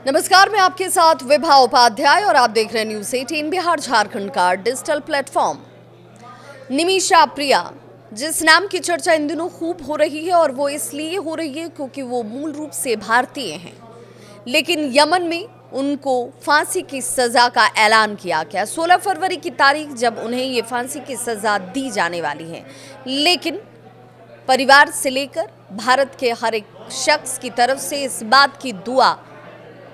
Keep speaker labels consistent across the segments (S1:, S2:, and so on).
S1: नमस्कार, मैं आपके साथ विभा उपाध्याय और आप देख रहे हैं न्यूज़ 18 बिहार झारखंड का डिजिटल प्लेटफॉर्म। निमिषा प्रिया, जिस नाम की चर्चा इन दिनों खूब हो रही है और वो इसलिए हो रही है क्योंकि वो मूल रूप से भारतीय हैं, लेकिन यमन में उनको फांसी की सजा का ऐलान किया गया। 16 फरवरी की तारीख जब उन्हें ये फांसी की सजा दी जाने वाली है, लेकिन परिवार से लेकर भारत के हर एक शख्स की तरफ से इस बात की दुआ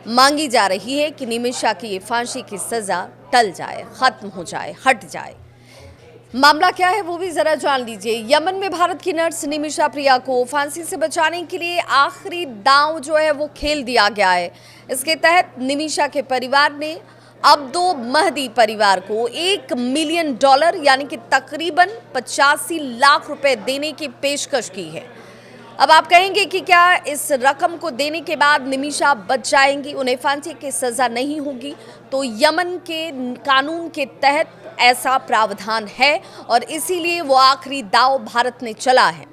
S1: मांगी जा रही है कि निमिषा की ये फांसी की सजा टल जाए, खत्म हो जाए, हट जाए। मामला क्या है वो भी जरा जान लीजिए। यमन में भारत की नर्स निमिषा प्रिया को फांसी से बचाने के लिए आखिरी दांव जो है वो खेल दिया गया है। इसके तहत निमिषा के परिवार ने अब्दो महदी परिवार को $1 मिलियन यानी कि तकरीबन 85 लाख रुपए देने की पेशकश की है। अब आप कहेंगे कि क्या इस रकम को देने के बाद निमिषा बच जाएंगी, उन्हें फांसी की सजा नहीं होगी? तो यमन के कानून के तहत ऐसा प्रावधान है और इसीलिए वो आखिरी दांव भारत ने चला है।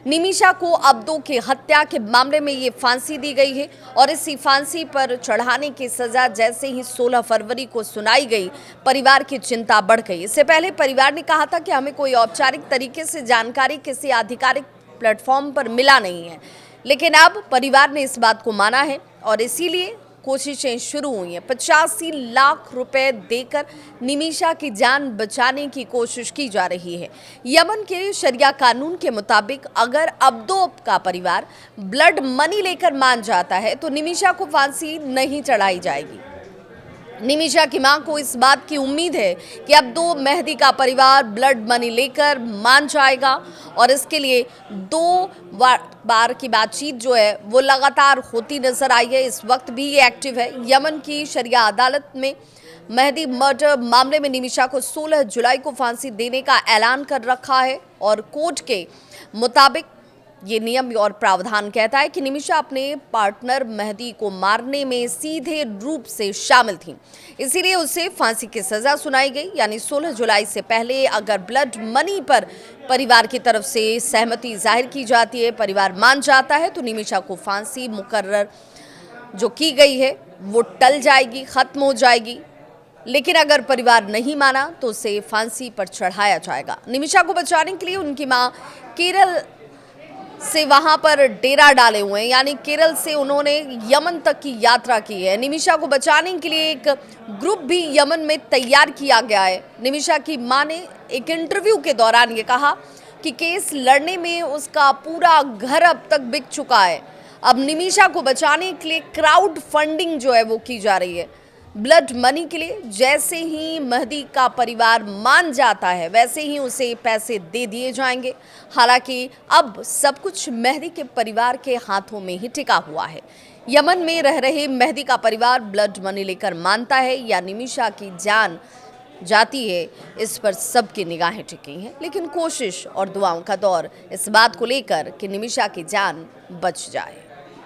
S1: निमिषा को अब्दो की हत्या के मामले में ये फांसी दी गई है और इसी फांसी पर चढ़ाने की सजा जैसे ही 16 फरवरी को सुनाई गई, परिवार की चिंता बढ़ गई। इससे पहले परिवार ने कहा था कि हमें कोई औपचारिक तरीके से जानकारी किसी आधिकारिक प्लेटफॉर्म पर मिला नहीं है, लेकिन अब परिवार ने इस बात को माना है और इसीलिए कोशिशें शुरू हुई हैं। 85 लाख रुपए देकर निमिषा की जान बचाने की कोशिश की जा रही है। यमन के शरिया कानून के मुताबिक अगर अब्दो का परिवार ब्लड मनी लेकर मान जाता है तो निमिषा को फांसी नहीं चढ़ाई जाएगी। निमिषा की मां को इस बात की उम्मीद है कि अब्दो महदी का परिवार ब्लड मनी लेकर मान जाएगा और इसके लिए 2 बार की बातचीत जो है वो लगातार होती नजर आई है। इस वक्त भी ये एक्टिव है। यमन की शरिया अदालत में महदी मर्डर मामले में निमिषा को 16 जुलाई को फांसी देने का ऐलान कर रखा है और कोर्ट के मुताबिक ये नियम और प्रावधान कहता है कि निमिषा अपने पार्टनर महदी को मारने में सीधे रूप से शामिल थी, इसीलिए उसे फांसी की सजा सुनाई गई। यानी 16 जुलाई से पहले अगर ब्लड मनी पर परिवार की तरफ से सहमति जाहिर की जाती है, परिवार मान जाता है, तो निमिषा को फांसी मुकर्रर जो की गई है वो टल जाएगी, खत्म हो जाएगी। लेकिन अगर परिवार नहीं माना तो उसे फांसी पर चढ़ाया जाएगा। निमिषा को बचाने के लिए उनकी मां केरल से वहां पर डेरा डाले हुए हैं, यानी केरल से उन्होंने यमन तक की यात्रा की है। निमिषा को बचाने के लिए एक ग्रुप भी यमन में तैयार किया गया है। निमिषा की मां ने एक इंटरव्यू के दौरान ये कहा कि केस लड़ने में उसका पूरा घर अब तक बिक चुका है। अब निमिषा को बचाने के लिए क्राउड फंडिंग जो है वो की जा रही है ब्लड मनी के लिए। जैसे ही महदी का परिवार मान जाता है वैसे ही उसे पैसे दे दिए जाएंगे। हालांकि अब सब कुछ महदी के परिवार के हाथों में ही टिका हुआ है। यमन में रह रहे महदी का परिवार ब्लड मनी लेकर मानता है या निमिषा की जान जाती है, इस पर सबकी निगाहें टिकी हैं। लेकिन कोशिश और दुआओं का दौर इस बात को लेकर कि निमिषा की जान बच जाए।